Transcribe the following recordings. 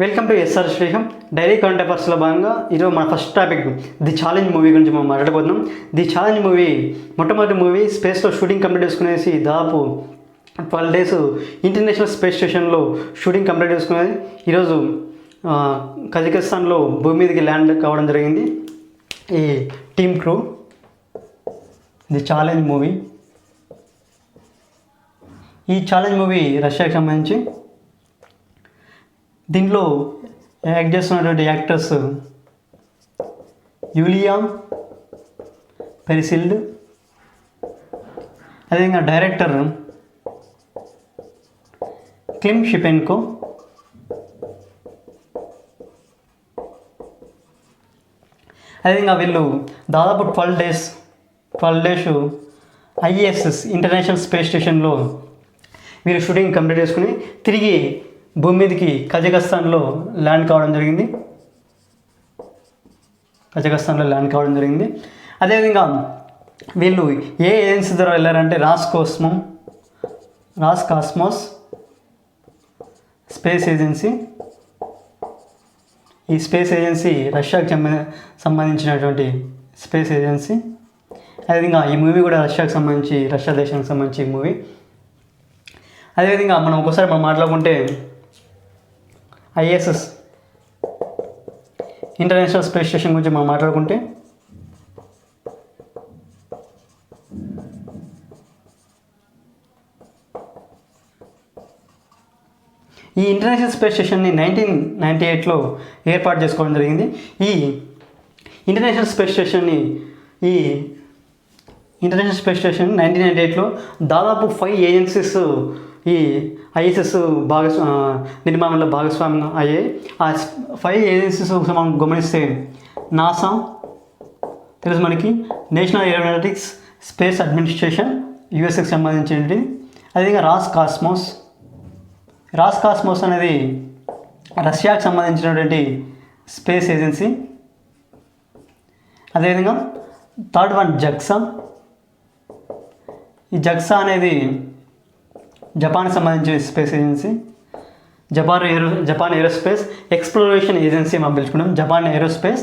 Welcome to SR శ్రీహం daily current అఫైర్స్లో భాగంగా ఈరోజు మన first topic the challenge movie గురించి మనం మాట్లాడబోతున్నాం. ది ఛాలెంజ్ మూవీ మొట్టమొదటి మూవీ స్పేస్లో షూటింగ్ కంప్లీట్ చేసుకునేసి దాదాపు 12 days ఇంటర్నేషనల్ స్పేస్ స్టేషన్లో షూటింగ్ కంప్లీట్ చేసుకునేది ఈరోజు కజకిస్తాన్లో భూమి మీదకి ల్యాండ్ కావడం జరిగింది. ఈ team crew the challenge movie. ఈ ఛాలెంజ్ మూవీ రష్యాకి సంబంధించి దీంట్లో యాక్ట్ చేస్తున్నటువంటి యాక్టర్స్ యూలియా పెరిసిల్డ్, అదేవిధంగా డైరెక్టర్ క్లిమ్ షిపెన్కో, అదేవిధంగా వీళ్ళు దాదాపు 12 days ఐఎస్ఎస్ ఇంటర్నేషనల్ స్పేస్ స్టేషన్లో వీళ్ళు షూటింగ్ కంప్లీట్ చేసుకుని తిరిగి భూమి మీదకి కజకిస్తాన్లో ల్యాండ్ కావడం జరిగింది. అదేవిధంగా వీళ్ళు ఏ ఏజెన్సీ ద్వారా వెళ్ళారంటే రాస్ కాస్మోస్ స్పేస్ ఏజెన్సీ. ఈ స్పేస్ ఏజెన్సీ రష్యాకి సంబంధించినటువంటి స్పేస్ ఏజెన్సీ. అదేవిధంగా ఈ మూవీ కూడా రష్యా దేశానికి సంబంధించి మూవీ. అదేవిధంగా మనం ఒకసారి మాట్లాడుకుంటే ఐఎస్ఎస్ ఇంటర్నేషనల్ స్పేస్ స్టేషన్ గురించి మనం మాట్లాడుకుంటే ఈ ఇంటర్నేషనల్ స్పేస్ స్టేషన్ని 1998లో ఏర్పాటు చేసుకోవడం జరిగింది. ఈ ఇంటర్నేషనల్ స్పేస్ స్టేషన్ 1998లో దాదాపు 5 ఏజెన్సీస్ ఈ ఐఎస్ఎస్ నిర్మాణంలో భాగస్వామ్యం అయ్యాయి. ఆ 5 ఏజెన్సీస్ మనం గమనిస్తే నాసా తెలుసు మనకి, నేషనల్ ఏరోనాటిక్స్ స్పేస్ అడ్మినిస్ట్రేషన్ యుఎస్కి సంబంధించినది. అదేవిధంగా రాస్ కాస్మోస్ అనేది రష్యాకి సంబంధించినటువంటి స్పేస్ ఏజెన్సీ. అదేవిధంగా థర్డ్ వన్ జక్సా. ఈ జక్సా అనేది జపాన్కి సంబంధించిన space agency. Japan aerospace exploration agency మనం పిలుచుకుంటాం. జపాన్ ఏరోస్పేస్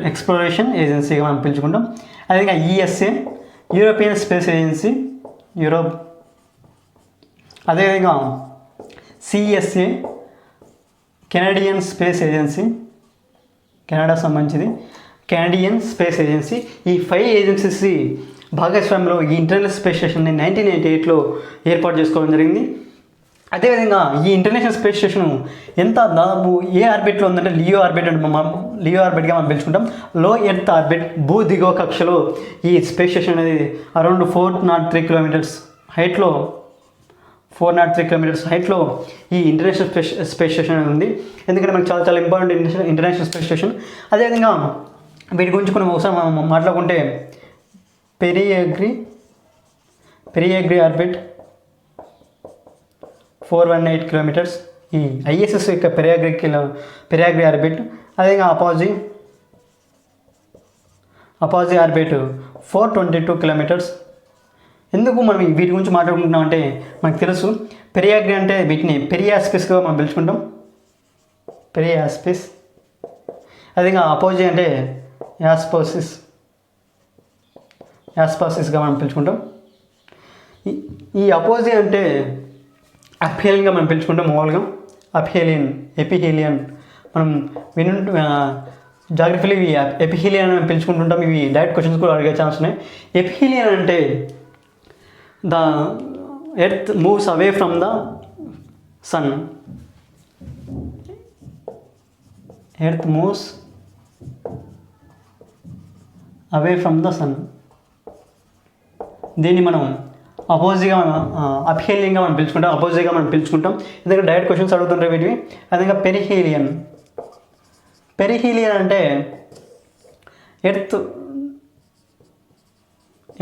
ఎక్స్ప్లోరేషన్ ఏజెన్సీగా మనం పిలుచుకుంటాం. అదేవిధంగా ESA European space agency Europe. అదేవిధంగా CSA Canadian space agency, Canada సంబంధించింది కెనడియన్ స్పేస్ ఏజెన్సీ. ఈ 5 ఏజెన్సీస్ భాగస్వామ్యంలో ఈ ఇంటర్నేషనల్ స్పేస్ స్టేషన్ని 1998లో ఏర్పాటు చేసుకోవడం జరిగింది. అదేవిధంగా ఈ ఇంటర్నేషనల్ స్పేస్ స్టేషన్ దాదాపు ఏ ఆర్బిట్లో ఉందంటే లియో ఆర్బిట్గా మనం పిలుచుకుంటాం. లో ఎర్త్ ఆర్బిట్ భూ దిగువ కక్షలో ఈ స్పేస్ స్టేషన్ అనేది అరౌండ్ 403 kilometers హైట్లో ఈ ఇంటర్నేషనల్ స్పేస్ స్టేషన్ అనేది ఉంది. ఎందుకంటే మనకు చాలా ఇంపార్టెంట్ ఇంటర్నేషనల్ స్పేస్ స్టేషన్. అదేవిధంగా వీటి గురించి మనం ఒకసారి మనం మాట్లాడుకుంటే పెరియాగ్రి ఆర్బిట్ 418 kilometers ఈ ఐఎస్ఎస్ యొక్క పెరియాగ్రి ఆర్బిట్. అదేవిధంగా అపాజీ ఆర్బిట్ 422 kilometers. ఎందుకు మనం వీటి గురించి మాట్లాడుకుంటున్నాం అంటే మనకు తెలుసు పెరియాగ్రి అంటే వీటిని పెరియాస్పేస్గా మనం పిలుచుకుంటాం, పెరియాస్పేస్. అదేవిధంగా అపోజీ అంటే యాస్పాసిస్గా మనం పిలుచుకుంటాం. ఈ అపోజీ అంటే అప్హేలియన్గా మనం పిలుచుకుంటాం. మామూలుగా ఎపిహేలియన్ మనం జాగ్రఫీలో ఇవి ఎపిహేలియన్ అని పిలుచుకుంటుంటాం. ఇవి డైరెక్ట్ క్వశ్చన్స్ కూడా అడిగే ఛాన్స్ ఉన్నాయి. ఎపిహేలియన్ అంటే the earth moves away from the sun. Earth moves away from the sun. దీన్ని మనం అప్హేలియన్గా మనం పిలుచుకుంటాం. ఎందుకంటే డైరెక్ట్ క్వశ్చన్స్ అడుగుతుంటాయి వీటివి. అదేవిధంగా పెరిహీలియన్ అంటే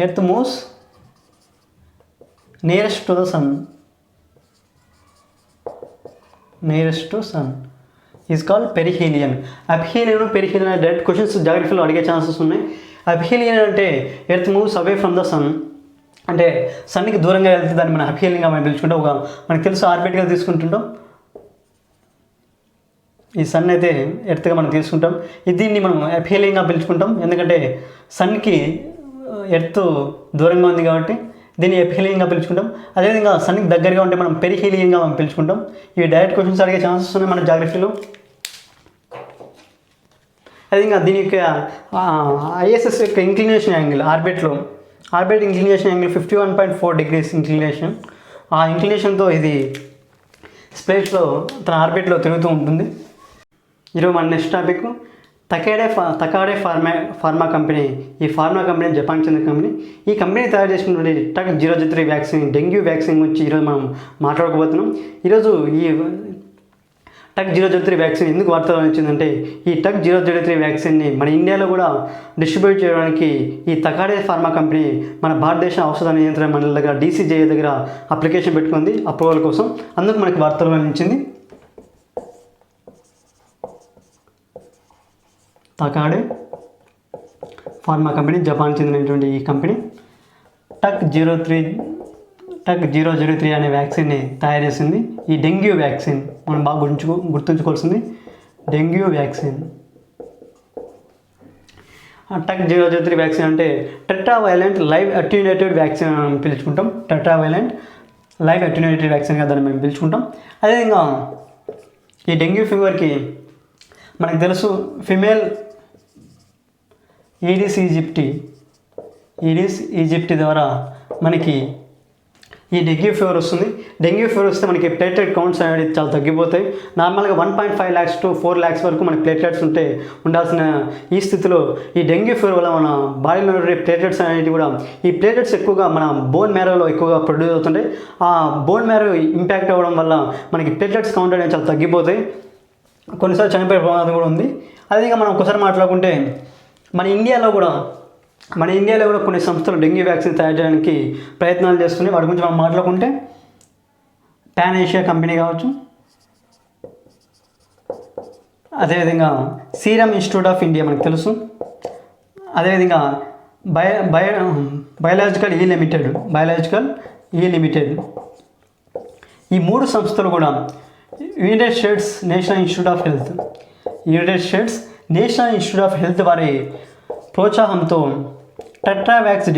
earth moves nearest to sun is called perihelion. Perihelion direct questions జాగ్రఫీలో అడిగే ఛాన్సెస్ ఉన్నాయి. అప్హేలియన్ అంటే earth moves away from the sun అంటే సన్కి దూరంగా వెళ్తే దాన్ని మనం అప్హేలియన్గా మనం పిలుచుకుంటాం. మనకు తెలుసు ఆర్బిట్గా తీసుకుంటుంటాం. ఈ సన్ అయితే ఎర్త్గా మనం తీసుకుంటాం. దీన్ని మనం ఎప్హీలింగ్గా పిలుచుకుంటాం, ఎందుకంటే సన్కి ఎర్త్ దూరంగా ఉంది కాబట్టి దీన్ని ఎప్హీలింగ్గా పిలుచుకుంటాం. అదేవిధంగా సన్కి దగ్గరగా ఉంటే మనం పెరిహీలింగ్గా మనం పిలుచుకుంటాం. ఇవి డైరెక్ట్ క్వశ్చన్స్ అడిగే ఛాన్సెస్ ఉన్నాయి మన జాగ్రఫీలో. అదేవిధంగా దీని యొక్క ఐఎస్ఎస్ యొక్క inclination angle orbit inclination angle 51.4 degrees inclination. ఆ ఇంక్లినేషన్తో ఇది స్పేస్లో తన ఆర్బిట్లో తిరుగుతూ ఉంటుంది. ఈరోజు మన నెక్స్ట్ టాపిక్ తకాడే ఫార్మా కంపెనీ. ఈ ఫార్మా కంపెనీ జపాన్ చెందిన కంపెనీ. ఈ కంపెనీ తయారు చేసినటువంటి టక్ 003 వ్యాక్సిన్, డెంగ్యూ వ్యాక్సిన్ గురించి ఈరోజు మనం మాట్లాడుకోబోతున్నాం. ఈరోజు ఈ టక్ 003 వ్యాక్సిన్ ఎందుకు వార్తలో వచ్చిందంటే, ఈ టక్ 003 వ్యాక్సిన్ని మన ఇండియాలో కూడా డిస్ట్రిబ్యూట్ చేయడానికి ఈ తకాడే ఫార్మా కంపెనీ మన భారతదేశ ఔషధ నియంత్రణ మండలి దగ్గర DCGI దగ్గర అప్లికేషన్ పెట్టుకుంది అప్రూవల్ కోసం. అందుకు మనకి వార్తలో నిలిచింది. తకాడే ఫార్మా కంపెనీ జపాన్ చెందినటువంటి ఈ కంపెనీ టక్ 003 అనే వ్యాక్సిన్ని తయారు చేసింది. ఈ డెంగ్యూ వ్యాక్సిన్ మనం బాగా గుర్తుంచుకోవాల్సింది డెంగ్యూ వ్యాక్సిన్. టక్ 003 వ్యాక్సిన్ అంటే టెట్రావైలెంట్ లైవ్ అట్యూనేటెడ్ వ్యాక్సిన్ అని పిలుచుకుంటాం. టెట్రావైలెంట్ లైవ్ అట్యూనేటెడ్ వ్యాక్సిన్గా దాన్ని మేము పిలుచుకుంటాం. అదేవిధంగా ఈ డెంగ్యూ ఫీవర్కి మనకు తెలుసు ఫిమేల్ ఈడిస్ ఈజిప్టి ద్వారా మనకి ఈ డెంగ్యూ ఫీవర్ వస్తుంది. డెంగ్యూ ఫీవర్ వస్తే మనకి ప్లేట్లెట్ కౌంట్స్ అనేవి చాలా తగ్గిపోతాయి. నార్మల్గా 1.5 lakhs to 4 lakhs వరకు మనకి ప్లేట్లెట్స్ ఉండాల్సిన ఈ స్థితిలో ఈ డెంగ్యూ ఫీవర్ వల్ల మన బాడీలో ఉండే ప్లేట్లెట్స్ అనేవి కూడా ఈ ప్లేట్లెట్స్ ఎక్కువగా మన బోన్ మ్యారోలో ఎక్కువగా ప్రొడ్యూస్ అవుతుంటాయి. ఆ బోన్ మ్యారో ఇంపాక్ట్ అవ్వడం వల్ల మనకి ప్లేట్లెట్స్ కౌంట్ అనేవి చాలా తగ్గిపోతాయి. కొన్నిసార్లు చనిపోయే ప్రమాదం కూడా ఉంది. అదేవిధంగా మనం ఒకసారి మాట్లాడుకుంటే మన ఇండియాలో కూడా కొన్ని సంస్థలు డెంగ్యూ వ్యాక్సిన్ తయారు చేయడానికి ప్రయత్నాలు చేస్తున్నాయి. వాటి గురించి మనం మాట్లాడుకుంటే పాన్ ఏషియా కంపెనీ కావచ్చు, అదేవిధంగా సీరం ఇన్స్టిట్యూట్ ఆఫ్ ఇండియా మనకు తెలుసు, అదేవిధంగా బయోలాజికల్ ఈ లిమిటెడ్ ఈ మూడు సంస్థలు కూడా United states national institute of health వారి ప్రోత్సాహంతో టెట్రావ్యాక్స్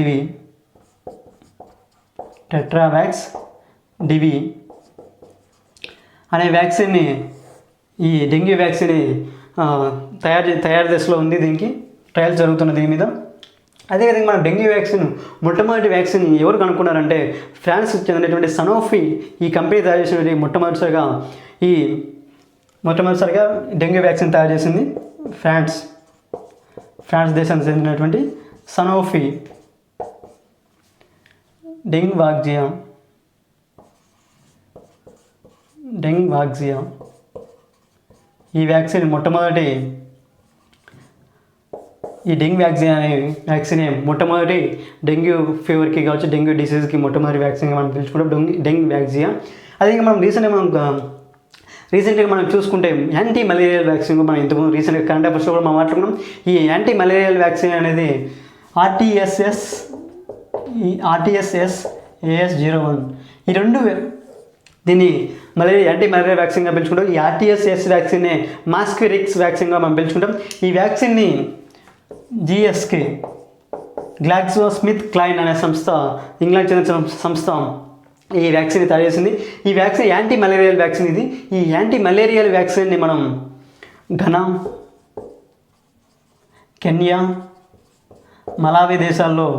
డివి అనే వ్యాక్సిన్ని, ఈ డెంగ్యూ వ్యాక్సిన్ తయారు దశలో ఉంది. దీనికి ట్రయల్స్ జరుగుతున్న దీని మీద. అదేవిధంగా మన డెంగ్యూ వ్యాక్సిన్ మొట్టమొదటి వ్యాక్సిన్ ఎవరు కనుక్కున్నారంటే ఫ్రాన్స్ చెందినటువంటి సనోఫీ ఈ కంపెనీ తయారు చేసినటువంటి మొట్టమొదటిసారిగా డెంగ్యూ వ్యాక్సిన్ తయారు చేసింది ఫ్రాన్స్ దేశానికి చెందినటువంటి సనోఫీ డెంగ్వాక్జియా ఈ వ్యాక్సిన్ ఈ డెంగ్యూ వ్యాక్సిన్ మొట్టమొదటి డెంగ్యూ ఫీవర్కి కావచ్చు, డెంగ్యూ డిసీజ్కి మొట్టమొదటి వ్యాక్సిన్గా మనం పిలుచుకుంటాం డెంగ్యూ వ్యాక్సియా. అదేవిధంగా మనం రీసెంట్గా మనం చూసుకుంటే యాంటీ మలేరియల్ వ్యాక్సిన్ మనం ఇంతకుముందు రీసెంట్గా కరెంట్ అఫైర్స్లో కూడా మనం మాట్లాడుకున్నాం. ఈ యాంటీ మలేరియల్ వ్యాక్సిన్ అనేది RTS-AS01 ఈ రెండు దీన్ని యాంటీ మలేరియా వ్యాక్సిన్గా పిలుచుకుంటాం. ఈ RTS వ్యాక్సిన్నే మాస్క్విరిక్స్ వ్యాక్సిన్గా మనం పిలుచుకుంటాం. ఈ వ్యాక్సిన్ని GSK గ్లాక్సో స్మిత్ క్లైన్ అనే సంస్థ, ఇంగ్లాండ్ చెందిన సంస్థ ఈ వ్యాక్సిన్ తయారు చేసింది. ఈ వ్యాక్సిన్ యాంటీ మలేరియల్ వ్యాక్సిన్. ఈ యాంటీ మలేరియల్ వ్యాక్సిన్ని మనం ఘనా, కెన్యా, మలావి దేశాల్లో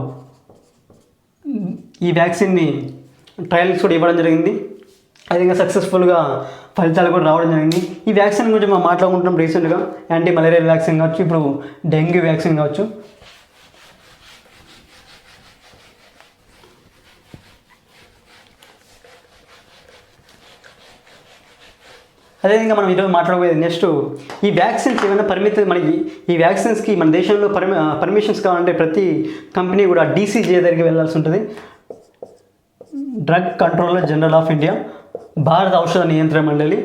ఈ వ్యాక్సిన్ని ట్రయల్స్ కూడా ఇవ్వడం జరిగింది. అదేవిధంగా సక్సెస్ఫుల్గా ఫలితాలు కూడా రావడం జరిగింది. ఈ వ్యాక్సిన్ గురించి మనం మాట్లాడుకుంటున్నాం రీసెంట్గా. యాంటీ మలేరియల్ వ్యాక్సిన్ కావచ్చు, ఇప్పుడు డెంగ్యూ వ్యాక్సిన్ కావచ్చు. అదేవిధంగా మనం ఈరోజు మాట్లాడబోయేది నెక్స్ట్ ఈ వ్యాక్సిన్స్ ఏమైనా మనకి ఈ వ్యాక్సిన్స్కి మన దేశంలో పర్మిషన్స్ కావాలంటే ప్రతి కంపెనీ కూడా DCGI దగ్గరికి వెళ్ళాల్సి ఉంటుంది. Drug controller general of India, భారత ఔషధ నియంత్రణ మండలి,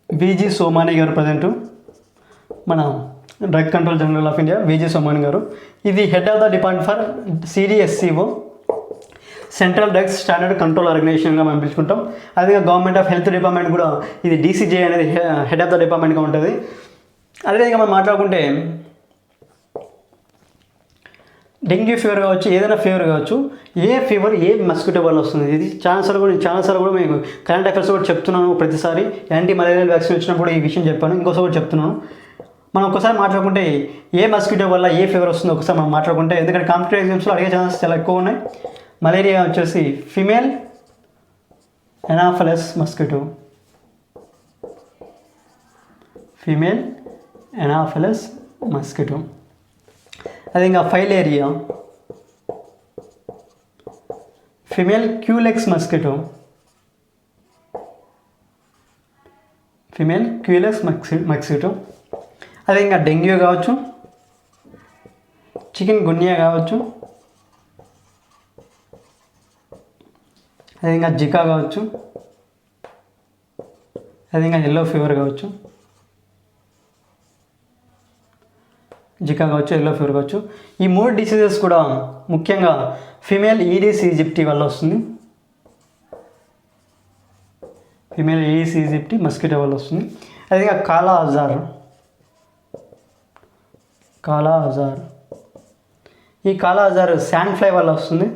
VG సోమాని గారు ప్రజెంటు మన drug control general of India VG Somani గారు. ఇది head of the department for CDSCO. Central drugs standard control ఆర్గనైజేషన్గా మనం పిలుచుకుంటాం. అదే గవర్నమెంట్ ఆఫ్ హెల్త్ డిపార్ట్మెంట్ కూడా ఇది డీసీజే అనేది హెడ్ ఆఫ్ ద డిపార్ట్మెంట్గా ఉంటుంది. అదేవిధంగా మనం మాట్లాడుకుంటే డెంగ్యూ ఫీవర్ కావచ్చు, ఏదైనా ఫీవర్ కావచ్చు, ఏ ఫీవర్ ఏ మస్కిటో వల్ల వస్తుంది. ఇది చాలాసార్లు కూడా మీకు కరెంట్ అఫైర్స్ కూడా చెప్తున్నాను. ప్రతిసారి యాంటీ మలేరియల్ వ్యాక్సిన్ వచ్చినప్పుడు ఈ విషయం చెప్పాను, ఇంకోసారి కూడా చెప్తున్నాను. మనం ఒకసారి మాట్లాడుకుంటే ఏ మస్కిటో వల్ల ఏ ఫీవర్ వస్తుందో ఒకసారి మనం మాట్లాడుకుంటే, ఎందుకంటే కాంపిటేటివ్ ఎగ్జామ్స్లో అడిగే ఛాన్సెస్ చాలా ఎక్కువ ఉన్నాయి. మలేరియా వచ్చేసి ఫిమేల్ ఎనాఫలస్ మస్కిటో, ఫిమేల్ ఎనాఫలస్ మస్కిటో. అదే ఇంకా filaria female culex mosquito, female culex mosquito. అదే ఇంకా డెంగ్యూ కావచ్చు, చికెన్ గున్యా కావచ్చు, అదే ఇంకా జికా కావచ్చు, అదే ఇంకా ఎల్లో ఫీవర్ కావచ్చు, ఎల్లో ఫీవర్ కావచ్చు. ఈ 3 డిసీజెస్ కూడా ముఖ్యంగా ఫిమేల్ ఈడిస్ ఈజిప్టి వల్ల వస్తుంది. ఫిమేల్ ఈడిస్ ఈజిప్టి మస్కిటో వల్ల వస్తుంది. అదే కాలా అజార్, ఈ కాలా అజార్ శాండ్ ఫ్లై వల్ల వస్తుంది.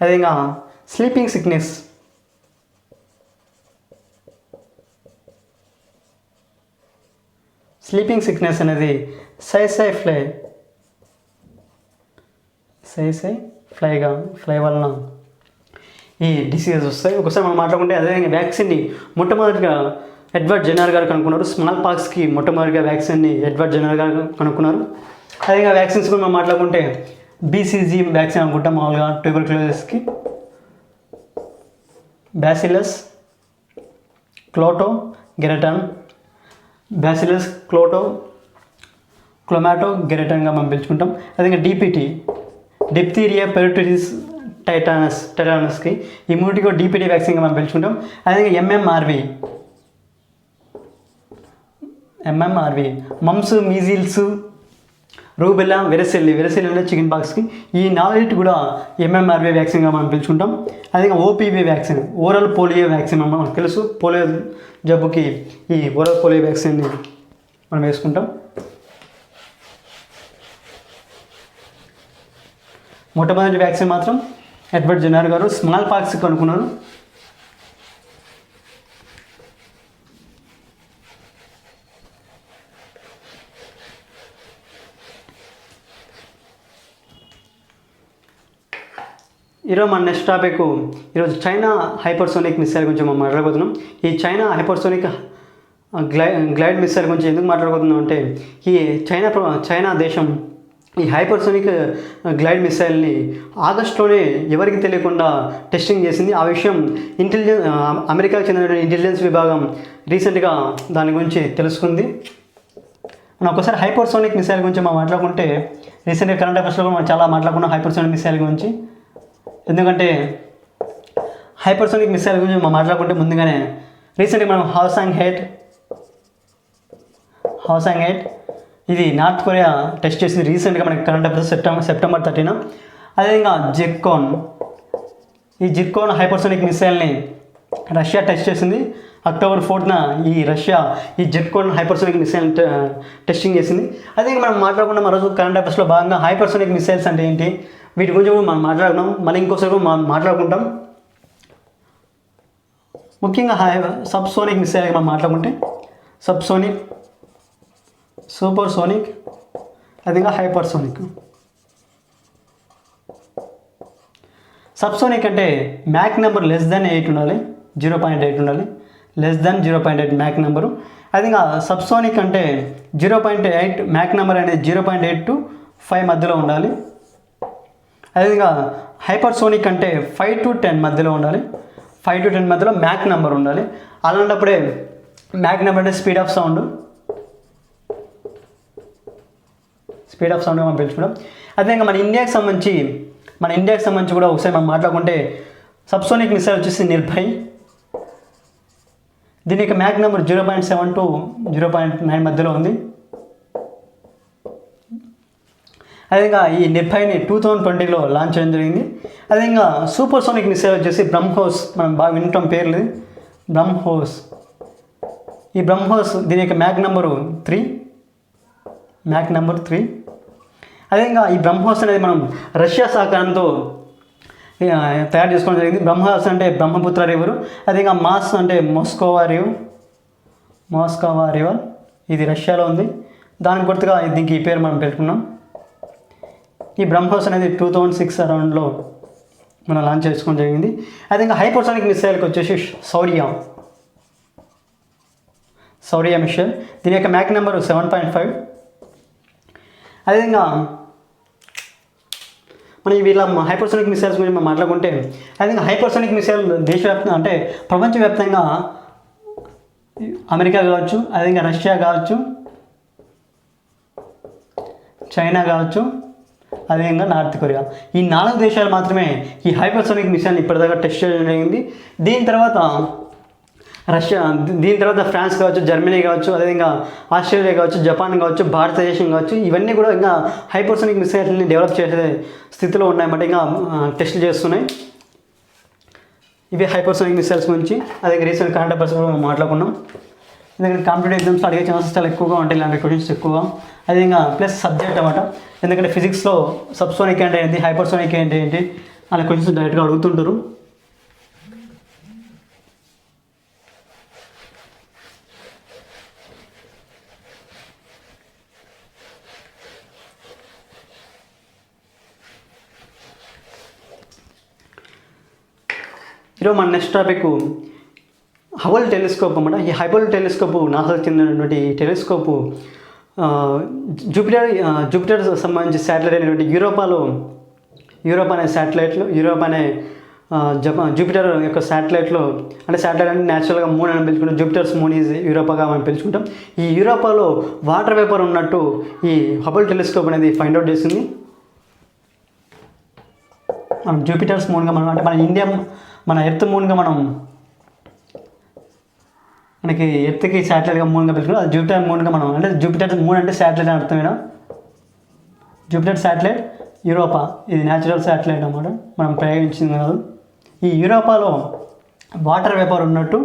అదే ఇంకా స్లీపింగ్ సిక్నెస్, అనేది సైసై ఫ్లై వలన ఈ డిసీజెస్ వస్తాయి. ఒకసారి మనం మాట్లాడుకుంటే అదేవిధంగా వ్యాక్సిన్ని మొట్టమొదటిగా ఎడ్వర్డ్ జెన్నర్ గారు కనుక్కున్నారు. స్మాల్ పాక్స్కి మొట్టమొదటిగా వ్యాక్సిన్ని ఎడ్వర్డ్ జెన్నర్ గారు కనుక్కున్నారు. అదేవిధంగా వ్యాక్సిన్స్ కూడా మనం మాట్లాడుకుంటే బీసీజీ వ్యాక్సిన్ అనుకుంటాం మామూలుగా ట్యూబర్క్లోసిస్కి, బ్యాసిలస్ క్లోమాటోగెరటాన్, క్లోమాటోగెరటాన్గా మనం పిలుచుకుంటాం. అదేవిధంగా డిపిటీ డిప్తీరియా పెరిటోరిస్ టైటానస్కి ఈ మూటికి డిపిటీ వ్యాక్సిన్గా మనం పిలుచుకుంటాం. అదేవిధంగా ఎంఎంఆర్వి మమ్స్, మీజిల్స్, రూబెల్లా, వెరసెల్లి అంటే చికెన్ పాక్స్కి ఈ 4 కూడా ఎంఎంఆర్వి వ్యాక్సిన్గా మనం పిలుచుకుంటాం. అదేవిధంగా OPV vaccine, oral polio vaccine మనకు తెలుసు. పోలియో జబ్బుకి ఈ ఓరల్ పోలియో వ్యాక్సిన్ని మనం వేసుకుంటాం. మొట్టమొదటి వ్యాక్సిన్ మాత్రం ఎడ్వర్డ్ జెన్నర్ గారు స్మాల్ పాక్స్ కనుక్కున్నారు. ఈరోజు మన నెక్స్ట్ టాపిక్ ఈరోజు చైనా హైపర్సోనిక్ మిసైల్ గురించి మనం మాట్లాడబోతున్నాం. ఈ చైనా హైపర్సోనిక్ గ్లైడ్ మిసైల్ గురించి ఎందుకు మాట్లాడబోతున్నాం అంటే, ఈ చైనా దేశం ఈ హైపర్సోనిక్ గ్లైడ్ మిసైల్ని ఆగస్టులోనే ఎవరికి తెలియకుండా టెస్టింగ్ చేసింది. ఆ విషయం అమెరికాకు చెందిన ఇంటెలిజెన్స్ విభాగం రీసెంట్గా దాని గురించి తెలుసుకుంది. మనం ఒకసారి హైపర్సోనిక్ మిసైల్ గురించి మనం మాట్లాడుకుంటే, రీసెంట్గా కరెంట్ అఫైర్స్లో మనం చాలా మాట్లాడుకున్నాం హైపర్సోనిక్ మిసైల్ గురించి. ఎందుకంటే హైపర్సోనిక్ మిసైల్ గురించి మనం మాట్లాడుకుంటే ముందుగానే రీసెంట్గా మనం హవాసాంగ్ ఎయిట్ ఇది నార్త్ కొరియా టెస్ట్ చేసింది రీసెంట్గా మనకి కరెంట్ అఫైర్స్ సెప్టెంబర్ 13. అదేవిధంగా జిర్కోన్ హైపర్సోనిక్ మిసైల్ని రష్యా టెస్ట్ చేసింది. అక్టోబర్ 4న ఈ జిర్కోన్ హైపర్సోనిక్ మిసైల్ టెస్టింగ్ చేసింది. అదే మనం మాట్లాడుకున్న మరోజు కరెంట్ అఫైర్స్లో భాగంగా హైపర్సోనిక్ మిసైల్స్ అంటే ఏంటి, వీటి గురించి కూడా మనం మాట్లాడుకున్నాం. మళ్ళీ ఇంకోసారి కూడా మనం మాట్లాడుకుంటాం. ముఖ్యంగా సబ్సోనిక్ మిసైల్ మనం మాట్లాడుకుంటే సబ్సోనిక్, సూపర్సోనిక్, అదిగా హైపర్సోనిక్. సబ్సోనిక్ అంటే మ్యాక్ నెంబర్ (8) ఉండాలి, 0.8 ఉండాలి, (0.8) మ్యాక్ నెంబరు. అదిగా సబ్సోనిక్ అంటే 0.8 మ్యాక్ నెంబర్ అనేది 0.8 to 5 మధ్యలో ఉండాలి. అదేవిధంగా హైపర్సోనిక్ అంటే 5 to 10 మధ్యలో ఉండాలి. 5 to 10 మధ్యలో మ్యాక్ నెంబర్ ఉండాలి. అలాంటప్పుడే మ్యాక్ నెంబర్ అంటే స్పీడ్ ఆఫ్ సౌండ్ మనం పిలుచుకుంటాం. అదేవిధంగా మన ఇండియాకి సంబంధించి కూడా ఒకసారి మనం మాట్లాడుకుంటే సబ్సోనిక్ మిసైల్ వచ్చేసి నిర్భయ్. దీని యొక్క మ్యాక్ నెంబర్ 0.7 to 0.9 మధ్యలో ఉంది. అదేవిధంగా ఈ నిర్భయ్ని 2020లో లాంచ్ చేయడం జరిగింది. అదేవిధంగా సూపర్సోనిక్ మిసైల్ వచ్చేసి బ్రహ్మోస్, మనం బాగా వింటాం పేర్లు, బ్రహ్మోస్. ఈ బ్రహ్మోస్ దీని యొక్క మ్యాక్ నెంబర్ 3. అదేవిధంగా ఈ బ్రహ్మోస్ అనేది మనం రష్యా సహకారంతో తయారు చేసుకోవడం జరిగింది. బ్రహ్మోస్ అంటే బ్రహ్మపుత్ర రివర్, అదేవిధంగా మాస్ అంటే మోస్కోవా రివర్, ఇది రష్యాలో ఉంది. దానికి గుర్తుగా దీనికి ఈ పేరు మనం పెట్టుకున్నాం. ఈ బ్రహ్మోస్ అనేది 2006 అరౌండ్లో మనం లాంచ్ చేసుకోవడం జరిగింది. అదేవిధంగా హైపర్సోనిక్ మిసైల్కి వచ్చేసి సౌరియా మిసైల్, దీని యొక్క మ్యాక్ నెంబర్ 7.5. అదేవిధంగా మనం వీళ్ళ హైపర్సోనిక్ మిసైల్స్ గురించి మనం మాట్లాడుకుంటే, అదేవిధంగా హైపర్సోనిక్ మిసైల్ దేశవ్యాప్తంగా అంటే ప్రపంచవ్యాప్తంగా అమెరికా కావచ్చు, అదేవిధంగా రష్యా కావచ్చు, చైనా కావచ్చు, అదేవిధంగా నార్త్ కొరియా, ఈ 4 దేశాలు మాత్రమే ఈ హైపర్సోనిక్ మిసైల్ని ఇప్పటిదాకా టెస్ట్ చేయడం జరిగింది. దీని తర్వాత ఫ్రాన్స్ కావచ్చు, జర్మనీ కావచ్చు, అదేవిధంగా ఆస్ట్రేలియా కావచ్చు, జపాన్ కావచ్చు, భారతదేశం కావచ్చు, ఇవన్నీ కూడా ఇంకా హైపర్సోనిక్ మిసైల్ని డెవలప్ చేసే స్థితిలో ఉన్నాయన్నమాట, ఇంకా టెస్టులు చేస్తున్నాయి. ఇవి హైపర్సోనిక్ మిసైల్స్ గురించి. అదే రీసెంట్ కరెంట్ అఫైర్స్ కూడా మనం మాట్లాడుకున్నాం. ఎందుకంటే కాంపిటేటివ్ ఎగ్జామ్స్ అడిగే ఛాన్సెస్ చాలా ఎక్కువగా ఉంటాయి, ఇలాంటి క్వశ్చన్స్ ఎక్కువగా. అదేవిధంగా ప్లస్ సబ్జెక్ట్ అన్నమాట, ఎందుకంటే ఫిజిక్స్లో సబ్సోనిక్ అంటే ఏంటి, హైపర్సోనిక్ అంటే ఏంటి అనే క్వశ్చన్స్ డైరెక్ట్గా అడుగుతుంటారు. ఈరోజు మన నెక్స్ట్ టాపిక్ హబుల్ టెలిస్కోప్ అన్నమాట. ఈ హబుల్ టెలిస్కోప్ నాసాకు చెందినటువంటి టెలిస్కోపు జూపిటర్ సంబంధించి శాటిలైట్ అయినటువంటి యూరోప్ అనే జూపిటర్ యొక్క శాటిలైట్లో, అంటే శాటిలైట్ అంటే న్యాచురల్గా మూన్ అని పిలుచుకుంటాం, జూపిటర్స్ మూన్ ఈజ్ యూరోపాగా మనం పిలుచుకుంటాం. ఈ యూరోపాలో వాటర్ వేపర్ ఉన్నట్టు ఈ హబుల్ టెలిస్కోప్ అనేది ఫైండ్ అవుట్ చేసింది. మనం జూపిటర్స్ మూన్గా మనం అంటే మన ఎర్త్ మూన్గా మనకి ఎర్త్కి శాటిలైట్గా మూన్గా పిలుచుకుంటాం, అది జూపిటర్ మూన్గా మనం, అంటే జూపిటర్ మూన్ అంటే శాటిలైట్ అని అర్థమేనా. జూపిటర్ శాటిలైట్, యూరోపా ఇది న్యాచురల్ శాటిలైట్ అన్నమాట, మనం ప్రయోగించింది కాదు. ఈ యూరోపాలో వాటర్ వేపర్ ఉన్నట్టు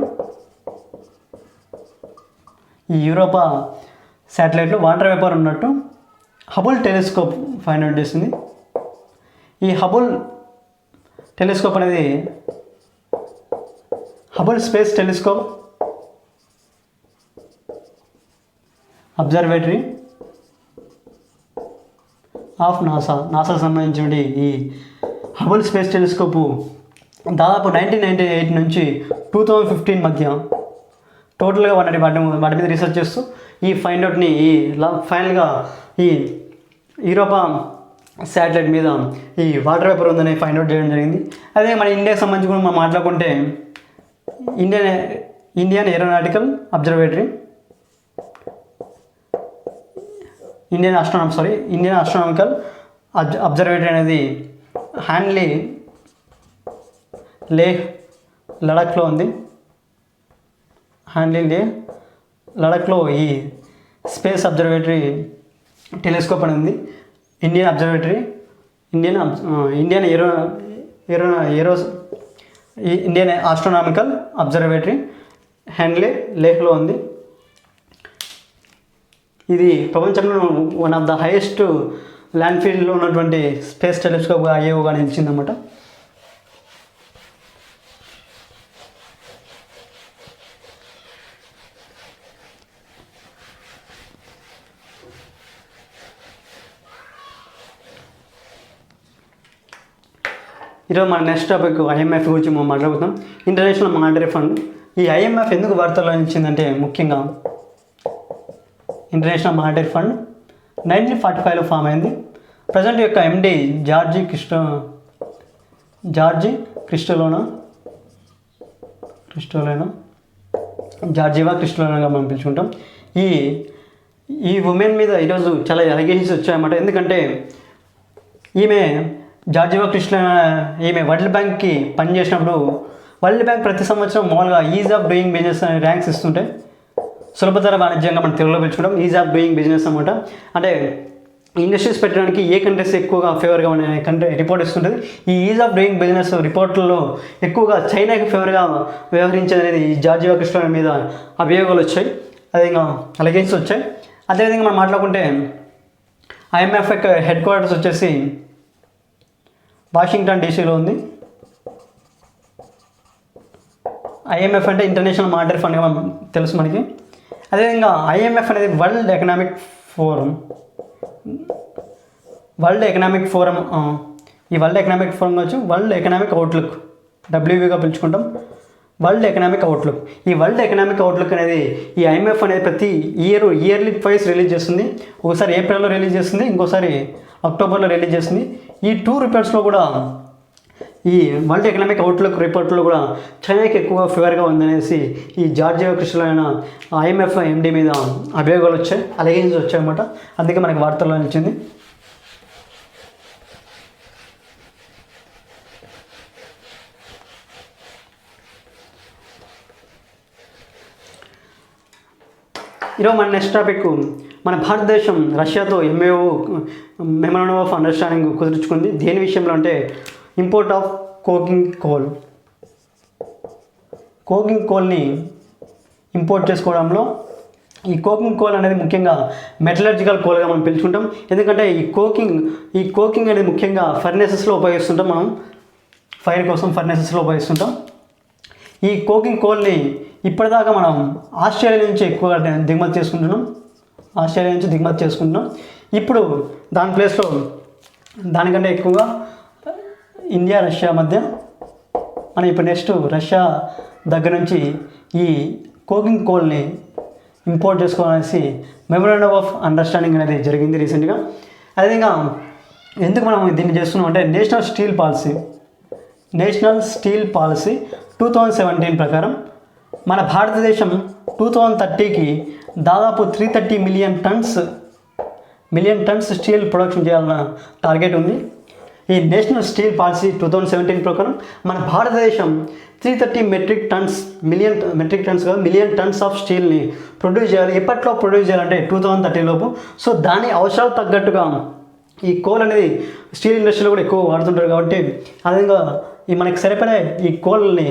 ఈ యూరోపా శాటిలైట్లో వాటర్ వేపర్ ఉన్నట్టు హబుల్ టెలిస్కోప్ ఫైండ్ అవుట్ చేసింది. ఈ హబుల్ టెలిస్కోప్ అనేది Hubble space telescope observatory of నాసాకు సంబంధించిన ఈ హబుల్ స్పేస్ టెలిస్కోపు దాదాపు 1998 నుంచి 2015 మధ్య టోటల్గా వాటి మీద రీసెర్చ్ చేస్తూ ఈ ఫైండ్ అవుట్ని ఫైనల్గా ఈ యూరోపా శాటిలైట్ మీద ఈ వాటర్ వేపర్ ఉందని ఫైండ్ అవుట్ చేయడం జరిగింది. అదే మన ఇండియాకి సంబంధించి కూడా మనం మాట్లాడుకుంటే Indian aeronautical observatory, Indian astronomical observatory అనేది హ్యాన్లీ లేహ్ లడాఖ్లో ఉంది. లడాఖ్లో ఈ స్పేస్ అబ్జర్వేటరీ టెలిస్కోప్ అనేది ఉంది. ఇండియన్ ఆస్ట్రానామికల్ అబ్జర్వేటరీ హ్యాన్లీ లేహ్లో ఉంది. ఇది ప్రపంచంలో one of the highest land ఫీల్డ్లో ఉన్నటువంటి స్పేస్ టెలిస్కోప్గా ఐఏఓగా నిలిచిందన్నమాట. ఈరోజు మన నెక్స్ట్ టాపిక్ ఐఎంఎఫ్ గురించి మనం మాట్లాడుతాం. International monetary fund. ఈ ఐఎంఎఫ్ ఎందుకు వార్తల్లో నిలిచిందంటే, ముఖ్యంగా ఇంటర్నేషనల్ మానిటరీ ఫండ్ 1945లో ఫామ్ అయింది. ప్రజెంట్ యొక్క ఎండి జార్జివా క్రిస్టలోనాగా మనం పిలుచుకుంటాం. ఈ ఉమెన్ మీద ఈరోజు చాలా అలిగేషన్స్ వచ్చాయన్నమాట. ఎందుకంటే జార్జివా క్రిస్టలోనా వరల్డ్ బ్యాంక్కి పనిచేసినప్పుడు వరల్డ్ బ్యాంక్ ప్రతి సంవత్సరం మామూలుగా ఈజ్ ఆఫ్ డూయింగ్ బిజినెస్ అనే ర్యాంక్స్ ఇస్తుంటే, సులభతర వాణిజ్యంగా మనం తెలుగులో పిలుచుకుంటాం ఈజ్ ఆఫ్ డూయింగ్ బిజినెస్ అన్నమాట. అంటే ఇండస్ట్రీస్ పెట్టడానికి ఏ కంట్రీస్ ఎక్కువగా ఫేవర్గా ఉన్నాయి కంట్రీ రిపోర్ట్ ఇస్తుంటుంది. ఈ ఈజ్ ఆఫ్ డూయింగ్ బిజినెస్ రిపోర్ట్లలో ఎక్కువగా చైనాకి ఫేవర్గా వ్యవహరించేది అనేది ఈ జార్జియా కృష్ణ మీద అభియోగాలు వచ్చాయి, అదేవిధంగా అలిగేషన్స్ వచ్చాయి. అదేవిధంగా మనం మాట్లాడుకుంటే ఐఎంఎఫ్ యొక్క హెడ్ క్వార్టర్స్ వచ్చేసి వాషింగ్టన్ డీసీలో ఉంది. ఐఎంఎఫ్ అంటే ఇంటర్నేషనల్ మానిటరీ ఫండ్గా మనం తెలుసు మనకి. అదేవిధంగా ఐఎంఎఫ్ అనేది వరల్డ్ ఎకనామిక్ ఫోరం. ఈ వరల్డ్ ఎకనామిక్ ఫోరం కావచ్చు, వరల్డ్ ఎకనామిక్ అవుట్లుక్ డబ్ల్యూగా పిలుచుకుంటాం. వరల్డ్ ఎకనామిక్ అవుట్లుక్, ఈ వరల్డ్ ఎకనామిక్ అవుట్లుక్ అనేది ఈ ఐఎంఎఫ్ అనేది ప్రతి ఇయర్లీ ట్వైస్ రిలీజ్ చేస్తుంది. ఒకసారి ఏప్రిల్లో రిలీజ్ చేస్తుంది, ఇంకోసారి అక్టోబర్లో రిలీజ్ చేస్తుంది. ఈ 2 రిపోర్ట్స్లో కూడా ఈ వరల్డ్ ఎకనామిక్ అవుట్లుక్ రిపోర్ట్లో కూడా చైనాకి ఎక్కువ ఫేవర్గా ఉందనేసి ఈ జార్జియా కృష్ణలో అయిన ఐఎంఎఫ్ ఎండి మీద అభియోగాలు వచ్చాయి, అలిగేషన్స్ వచ్చాయన్నమాట. అందుకే మనకి వార్తల్లో నిలిచింది. ఈరోజు మన నెక్స్ట్ టాపిక్, మన భారతదేశం రష్యాతో ఎంఏఓ మెమోరాండం ఆఫ్ అండర్స్టాండింగ్ కుదుర్చుకుంది. దేని విషయంలో అంటే ఇంపోర్ట్ ఆఫ్ కోకింగ్ కోల్ని ఇంపోర్ట్ చేసుకోవడంలో. ఈ కోకింగ్ కోల్ అనేది ముఖ్యంగా మెటలర్జికల్ కోల్గా మనం పిలుచుకుంటాం. ఎందుకంటే ఈ కోకింగ్ అనేది ముఖ్యంగా ఫర్నేసెస్లో ఉపయోగిస్తుంటాం. మనం ఫైర్ కోసం ఫర్నేసెస్లో ఉపయోగిస్తుంటాం. ఈ కోకింగ్ కోల్ని ఇప్పటిదాకా మనం ఆస్ట్రేలియా నుంచి ఎక్కువగా దిగుమతి చేసుకుంటున్నాం. ఇప్పుడు దాని ప్లేస్లో దానికంటే ఎక్కువగా ఇండియా రష్యా మధ్య మనం ఇప్పుడు నెక్స్ట్ రష్యా దగ్గర నుంచి ఈ కోకింగ్ కోల్ని ఇంపోర్ట్ చేసుకోవాలనేసి మెమోరాండం ఆఫ్ అండర్స్టాండింగ్ అనేది జరిగింది రీసెంట్గా. అదేవిధంగా ఎందుకు మనం దీన్ని చేస్తున్నాం అంటే నేషనల్ స్టీల్ పాలసీ 2017 ప్రకారం మన భారతదేశం 2030కి దాదాపు 330 మిలియన్ టన్స్ స్టీల్ ప్రొడక్షన్ చేయాలన్న టార్గెట్ ఉంది. ఈ నేషనల్ స్టీల్ పాలసీ 2017 ప్రకారం మన భారతదేశం 330 మిలియన్ టన్స్ ఆఫ్ స్టీల్ని ప్రొడ్యూస్ చేయాలి. ఎప్పట్లో ప్రొడ్యూస్ చేయాలంటే 2030 లోపు. సో దాని అవసరాలు తగ్గట్టుగా ఈ కోల్ అనేది స్టీల్ ఇండస్ట్రీలో కూడా ఎక్కువ వాడుతుంటారు కాబట్టి అదేవిధంగా మనకి సరిపడే ఈ కోల్ని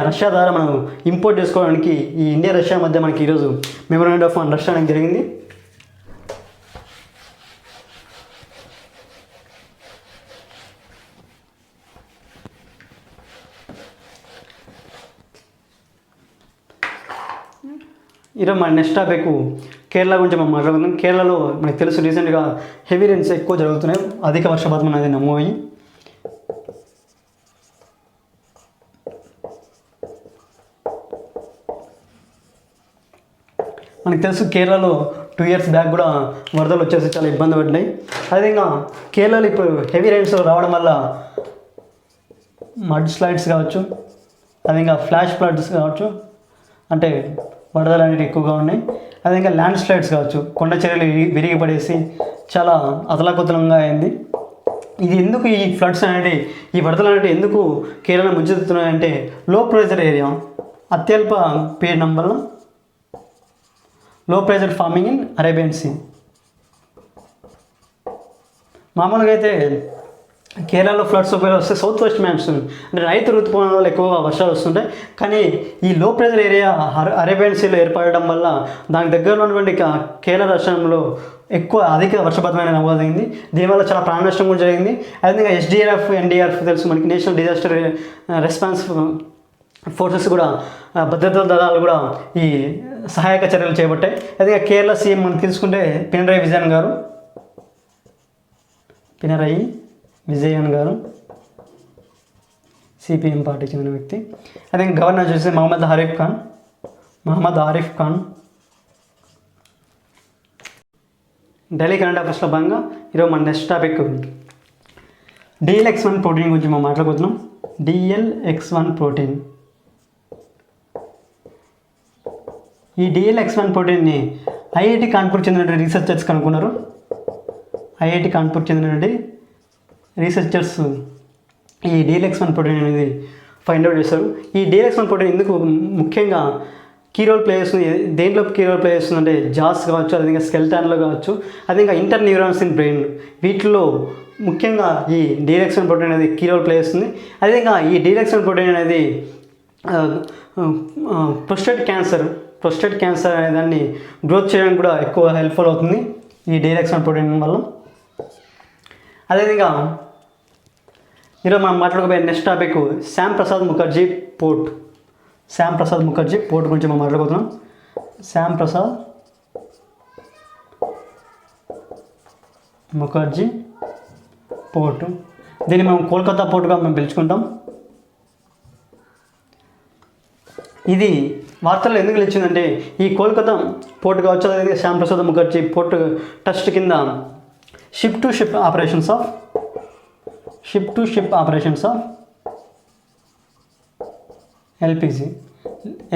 రష్యా ద్వారా మనం ఇంపోర్ట్ చేసుకోవడానికి ఈ ఇండియా రష్యా మధ్య మనకి ఈరోజు మెమోరాండం ఆఫ్ అండర్స్టాండింగ్ జరిగింది. ఈరోజు మన నెక్స్ట్ టాపిక్ కేరళ గురించి మనం మాట్లాడుకుందాం. కేరళలో మనకు తెలుసు రీసెంట్గా హెవీ రెయిన్స్ ఎక్కువ జరుగుతున్నాయి, అధిక వర్షపాతం అనేది నమోదయ్యి. మనకు తెలుసు కేరళలో 2 years బ్యాక్ కూడా వరదలు వచ్చేసి చాలా ఇబ్బంది పడినాయి. అదేవిధంగా కేరళలో ఇప్పుడు హెవీ రెయిన్స్ రావడం వల్ల మడ్ స్లైడ్స్ కావచ్చు, అదేవిధంగా ఫ్లాష్ ఫ్లడ్స్ కావచ్చు, అంటే వరదలు అనేవి ఎక్కువగా ఉన్నాయి. అదేవిధంగా ల్యాండ్ స్లైడ్స్ కావచ్చు, కొండ చర్యలు విరిగిపడేసి చాలా అతలాకుతలంగా అయింది. ఇది ఎందుకు ఈ ఫ్లడ్స్ అనేవి ఈ వరదలు అనేవి ఎందుకు కేరళ ముంచెత్తుతున్నాయంటే లో ప్రెజర్ ఏరియా, అత్యల్ప పీడనం వల్ల low pressure forming in Arabian sea. మామూలుగా అయితే కేరళలో ఫ్లడ్స్ ఒకవేళ వస్తే సౌత్ వెస్ట్ మాన్సూన్ అంటే రైతు ఋతుపవనాలు ఎక్కువగా వర్షాలు వస్తుంటాయి. కానీ ఈ లో ప్రెజర్ ఏరియా అరేబియన్ సీలో ఏర్పడడం వల్ల దానికి దగ్గరలో ఉన్నటువంటి కేరళ రాష్ట్రంలో అధిక వర్షపాతం అనేది నమోదైంది. దీనివల్ల చాలా ప్రాణ నష్టం కూడా జరిగింది. అదేవిధంగా SDRF, NDRF తెలుసు మనకి, నేషనల్ డిజాస్టర్ రెస్పాన్స్ ఫోర్సెస్ కూడా, భద్రతా దళాలు కూడా ఈ సహాయక చర్యలు చేపట్టాయి. అదే కేరళ సీఎం మనం తీసుకుంటే పినరయి విజయన్ గారు CPM పార్టీకి చెందిన వ్యక్తి. అదే గవర్నర్ చూస్తే మహమ్మద్ ఆరిఫ్ ఖాన్. ఢిల్లీ కరెంట్ అఫైర్స్లో భాగంగా ఈరోజు మన నెక్స్ట్ టాపిక్ DLX1 ప్రోటీన్ గురించి మనం మాట్లాడుకుంటున్నాం. DLX1 ప్రోటీన్, ఈ DLX1 ప్రోటీన్ని IIT కాన్పూర్ చెందినటువంటి రీసెర్చర్స్ కనుక్కున్నారు. IIT కాన్పూర్ చెందినటువంటి రీసెర్చర్స్ ఈ DLX1 ప్రోటీన్ అనేది ఫైండ్ అవుట్ చేశారు. ఈ DLX1 ప్రోటీన్ ఎందుకు ముఖ్యంగా కీ రోల్ ప్లే చేస్తుంది. దేంట్లో కీ రోల్ ప్లే చేస్తుంది అంటే జాస్ కావచ్చు, అదేవిధంగా స్కెల్టాన్లో కావచ్చు, అదేవిధంగా ఇంటర్ న్యూరాన్స్ ఇన్ బ్రెయిన్, వీటిలో ముఖ్యంగా ఈ డీరెక్షన్ ప్రోటీన్ అనేది కీ రోల్ ప్లే చేస్తుంది. అదేవిధంగా ఈ డీరెక్షన్ ప్రోటీన్ అనేది ప్రొస్టేట్ క్యాన్సర్ అనే దాన్ని గ్రోత్ చేయడానికి కూడా ఎక్కువ హెల్ప్ఫుల్ అవుతుంది ఈ డీరెక్షన్ ప్రోటీన్ వల్ల. అదేవిధంగా ఈరోజు మనం మాట్లాడుకోబోయే next topic Shyam Prasad Mukherjee port గురించి మనం మాట్లాడుకుంటున్నాం. శ్యామ్ ప్రసాద్ ముఖర్జీ పోర్టు, దీన్ని మనం కోల్కతా పోర్టుగా మేము పిలుచుకుంటాం. ఇది వార్తల్లో ఎందుకు నిలిచిందంటే ఈ కోల్కతా పోర్టు కావచ్చు, అదేవిధంగా శ్యామ్ ప్రసాద్ ముఖర్జీ పోర్టు ట్రస్ట్ కింద ship to ship operations of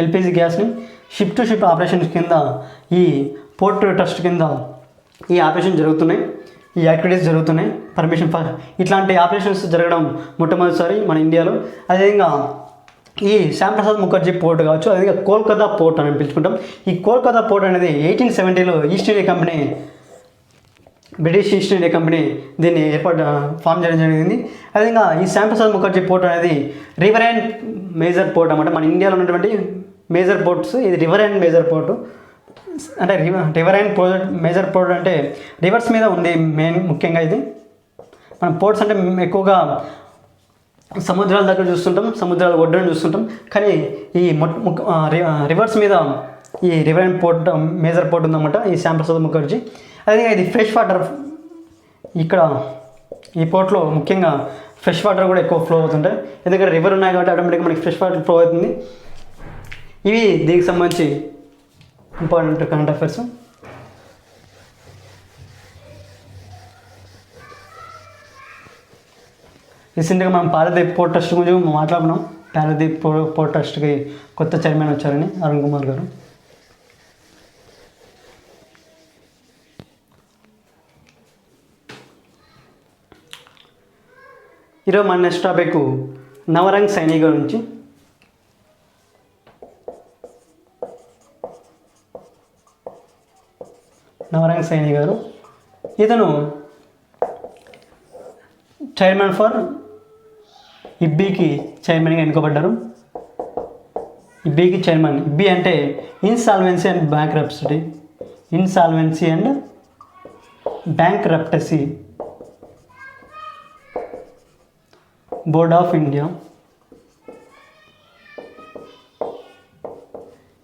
LPG గ్యాస్ని షిప్ టు షిప్ ఆపరేషన్స్ కింద ఈ పోర్ట్ ట్రస్ట్ కింద ఈ ఆపరేషన్ జరుగుతున్నాయి, ఈ యాక్టివిటీస్ జరుగుతున్నాయి. పర్మిషన్ ఇట్లాంటి ఆపరేషన్స్ జరగడం మొట్టమొదటిసారి మన ఇండియాలో. అదేవిధంగా ఈ శ్యామ్ ప్రసాద్ ముఖర్జీ పోర్ట్ కావచ్చు, అదేవిధంగా కోల్కతా పోర్ట్ అని పిలుచుకుంటాం. ఈ కోల్కతా పోర్ట్ అనేది 1870లో బ్రిటిష్ ఈస్ట్ ఇండియా కంపెనీ దీన్ని ఫామ్ చేయడం జరిగింది. అదేవిధంగా ఈ శ్యామ్ ప్రసాద్ ముఖర్జీ పోర్ట్ అనేది రివర్ అండ్ మేజర్ పోర్ట్ అన్నమాట. మన ఇండియాలో ఉన్నటువంటి మేజర్ పోర్ట్స్ ఇది రివర్ అండ్ మేజర్ పోర్టు. అంటే రివర్ అండ్ మేజర్ పోర్ట్ అంటే రివర్స్ మీద ఉంది ముఖ్యంగా. ఇది మనం పోర్ట్స్ అంటే ఎక్కువగా సముద్రాల దగ్గర చూస్తుంటాం, సముద్రాల ఒడ్డును చూస్తుంటాం, కానీ ఈ రివర్స్ మీద ఈ రివర్ అండ్ మేజర్ పోర్ట్ ఉందన్నమాట ఈ శ్యామ్ ప్రసాద్ ముఖర్జీ. అదేవిధంగా ఇది ఫ్రెష్ వాటర్, ఇక్కడ ఈ పోర్ట్లో ముఖ్యంగా ఫ్రెష్ వాటర్ కూడా ఎక్కువ ఫ్లో అవుతుంటాయి. ఎందుకంటే రివర్ ఉన్నాయి కాబట్టి ఆటోమేటిక్గా మనకి ఫ్రెష్ వాటర్ ఫ్లో అవుతుంది. ఇవి దీనికి సంబంధించి ఇంపార్టెంట్ కరెంట్ అఫైర్స్. రీసెంట్గా మనం పారదీప్ పోర్ట్ ట్రస్ట్ గురించి మాట్లాడుకున్నాం. పారదీప్ పోర్ట్ ట్రస్ట్కి కొత్త చైర్మన్ వచ్చారని అరుణ్ కుమార్ గారు. ఈరోజు మన నెక్స్ట్ టాపిక్ నవరంగ్ సైని గురించి. నవరంగ్ సైని గారు ఇతను చైర్మన్ ఫర్ ఇబ్బీకి చైర్మన్గా ఎన్నుకోబడ్డారు. ఇబ్బీకి చైర్మన్, ఇబ్బీ అంటే insolvency and bankruptcy board of India.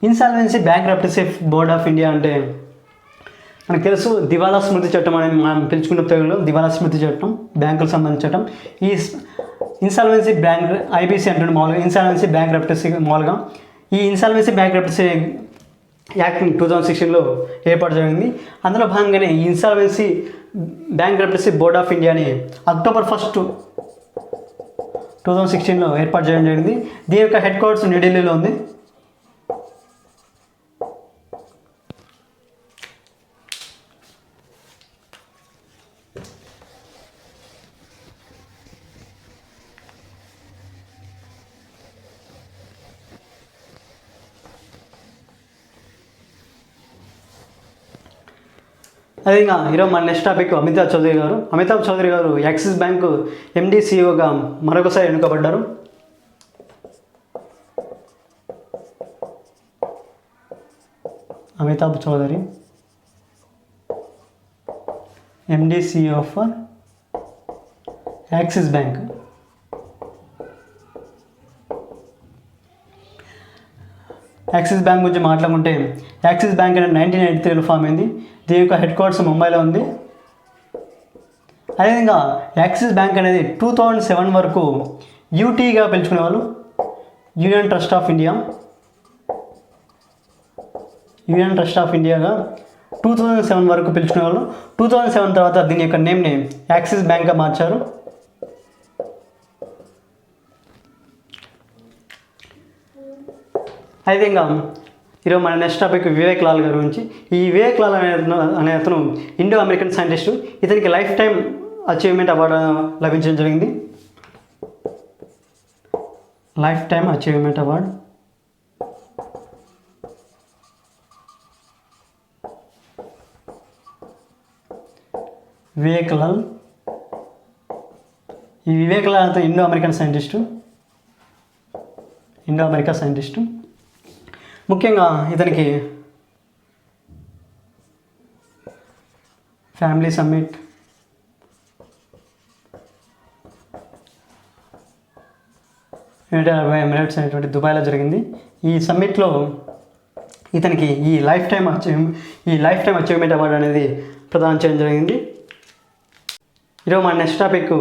Insolvency bankruptcy board of India అంటే మనకు తెలుసు దివాలా స్మృతి చట్టం అనేది మనం పిలుచుకున్న తెలుగులో దివాలా స్మృతి చట్టం, బ్యాంకులకు సంబంధించిన చట్టం. ఈ ఇన్సాల్వెన్సీ బ్యాంక్ ఐబీసీ అంటుండే మామూలుగా ఇన్సాల్వెన్సీ బ్యాంక్రప్టసీ మామూలుగా. ఈ ఇన్సాల్వెన్సీ బ్యాంక్రప్టసీ యాక్ట్ 2016లో ఏర్పాటు జరిగింది. అందులో భాగంగానే ఈ ఇన్సాల్వెన్సీ బ్యాంక్రప్టసీ బోర్డ్ ఆఫ్ ఇండియాని అక్టోబర్ 1, 2016లో ఏర్పాటు చేయడం జరిగింది. దీని యొక్క హెడ్ క్వార్టర్స్ న్యూఢిల్లీలో ఉంది. అదేవిధంగా ఈరోజు మన నెక్స్ట్ టాపిక్ అమితాబ్ చౌదరి గారు యాక్సిస్ బ్యాంకు ఎండి సిఇఓగా మరొకసారి ఎన్నుకోబడ్డారు. Amitabh Chaudhary MD CEO for Axis bank. Axis bank గురించి మాట్లాడుకుంటే యాక్సిస్ బ్యాంక్ అనేది 1983లో ఫామ్ అయింది. దీని యొక్క హెడ్ క్వార్టర్స్ ముంబైలో ఉంది. అదేవిధంగా యాక్సిస్ బ్యాంక్ అనేది 2007 వరకు యూటీగా పిలుచుకునేవాళ్ళు, యూనియన్ ట్రస్ట్ ఆఫ్ ఇండియాగా 2007 వరకు పిలుచుకునేవాళ్ళు. 2007 తర్వాత దీని యొక్క నేమ్ని యాక్సిస్ బ్యాంక్గా మార్చారు. అదేవిధంగా ఈరోజు మన నెక్స్ట్ టాపిక్ వివేక్ లాల్ గారి గురించి. ఈ వివేక్ లాల్ అనే అతను ఇండో అమెరికన్ సైంటిస్టు. ఇతనికి లైఫ్ టైం అచీవ్మెంట్ అవార్డు లభించడం జరిగింది. Life time achievement award Vivek Lal. ఈ వివేక్లాల్ అంతా ఇండో అమెరికా సైంటిస్టు. ముఖ్యంగా ఇతనికి family summit, United Arab Emirates అనేటువంటి దుబాయ్లో జరిగింది. ఈ సమ్మిట్లో ఇతనికి ఈ లైఫ్ టైమ్ అచీవ్మెంట్ అవార్డు అనేది ప్రదానం చేయడం జరిగింది. ఈరోజు మన నెక్స్ట్ టాపిక్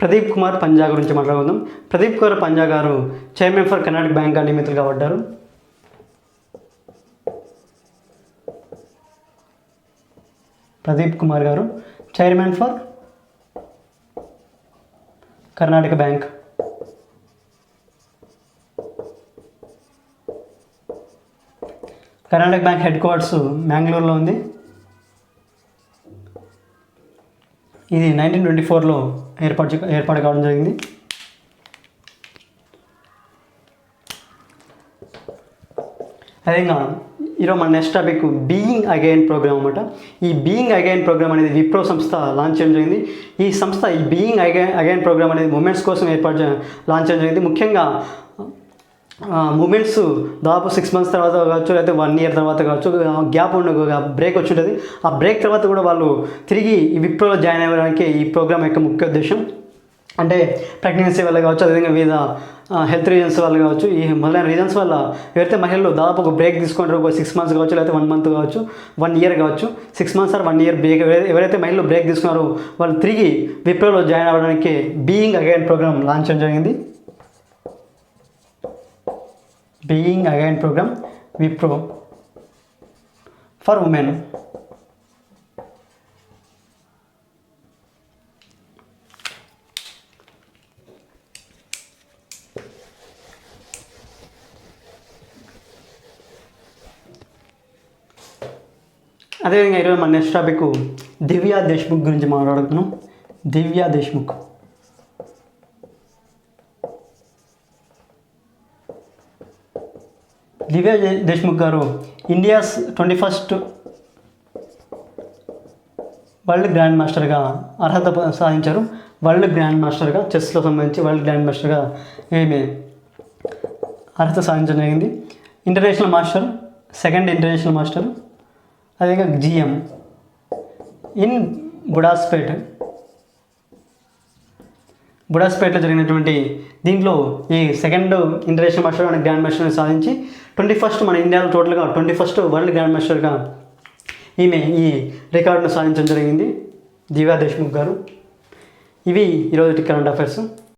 ప్రదీప్ కుమార్ పంజా గురించి మాట్లాడుకుందాం. ప్రదీప్ కుమార్ పంజా గారు చైర్మన్ ఫర్ కర్ణాటక బ్యాంక్గా నియమితులుగా పడ్డారు. ప్రదీప్ కుమార్ గారు chairman for Karnataka bank. Karnataka bank head quarters మ్యాంగ్లూరులో ఉంది. ఇది 1924లో ఏర్పాటు కావడం జరిగింది. అదేవిధంగా ఈరోజు మన next topic being again program అన్నమాట. ఈ బీయింగ్ అగైన్ ప్రోగ్రామ్ అనేది విప్రో సంస్థ లాంచ్ చేయడం జరిగింది. ఈ సంస్థ ఈ బీయింగ్ అగైన్ ప్రోగ్రామ్ అనేది మూమెంట్స్ కోసం లాంచ్ చేయడం జరిగింది. ముఖ్యంగా మూమెంట్స్ దాదాపు 6 months తర్వాత కావచ్చు, లేకపోతే 1 year తర్వాత కావచ్చు, గ్యాప్ బ్రేక్ వచ్చి ఉంటుంది. ఆ బ్రేక్ తర్వాత కూడా వాళ్ళు తిరిగి ఈ విప్రోలో జాయిన్ అవ్వడానికి ఈ ప్రోగ్రామ్ యొక్క ముఖ్య ఉద్దేశం. అంటే ప్రెగ్నెన్సీ వల్ల కావచ్చు, అదేవిధంగా వివిధ హెల్త్ రీజన్స్ వల్ల కావచ్చు, ఈ మొదలైన రీజన్స్ వల్ల ఎవరైతే మహిళలు దాదాపు ఒక బ్రేక్ తీసుకుంటారో, ఒక 6 months కావచ్చు, లేకపోతే 1 month కావచ్చు, 1 year కావచ్చు, 6 months or 1 year బ్రేక్ ఎవరైతే మహిళలు బ్రేక్ తీసుకున్నారో వాళ్ళు తిరిగి విప్రోలో జాయిన్ అవ్వడానికి బీయింగ్ అగైన్ ప్రోగ్రామ్ లాంచ్ చేయడం జరిగింది. Being again programme Wipro for women. అదేవిధంగా ఈరోజు మన నెక్స్ట్ టాపిక్ దివ్యా దేశ్ముఖ్ గురించి మాట్లాడుతున్నాం. దివ్యా దేశ్ముఖ్ గారు ఇండియాస్ 21st వరల్డ్ గ్రాండ్ మాస్టర్గా అర్హత సాధించారు. వరల్డ్ గ్రాండ్ మాస్టర్గా చెస్లో సంబంధించి వరల్డ్ గ్రాండ్ మాస్టర్గా ఏమి అర్హత సాధించడం జరిగింది. International master, second international master. అదేవిధంగా జిఎం ఇన్ బుడాస్పేట్లో జరిగినటువంటి దీంట్లో ఈ second international master and grand మాస్టర్ని సాధించి 21st మన ఇండియాలో టోటల్గా 21st వరల్డ్ గ్రాండ్ మాస్టర్గా ఈమె ఈ రికార్డును సాధించడం జరిగింది దివ్యా దేశ్ముఖ్ గారు. ఇవి ఈరోజు కరెంట్ అఫైర్స్.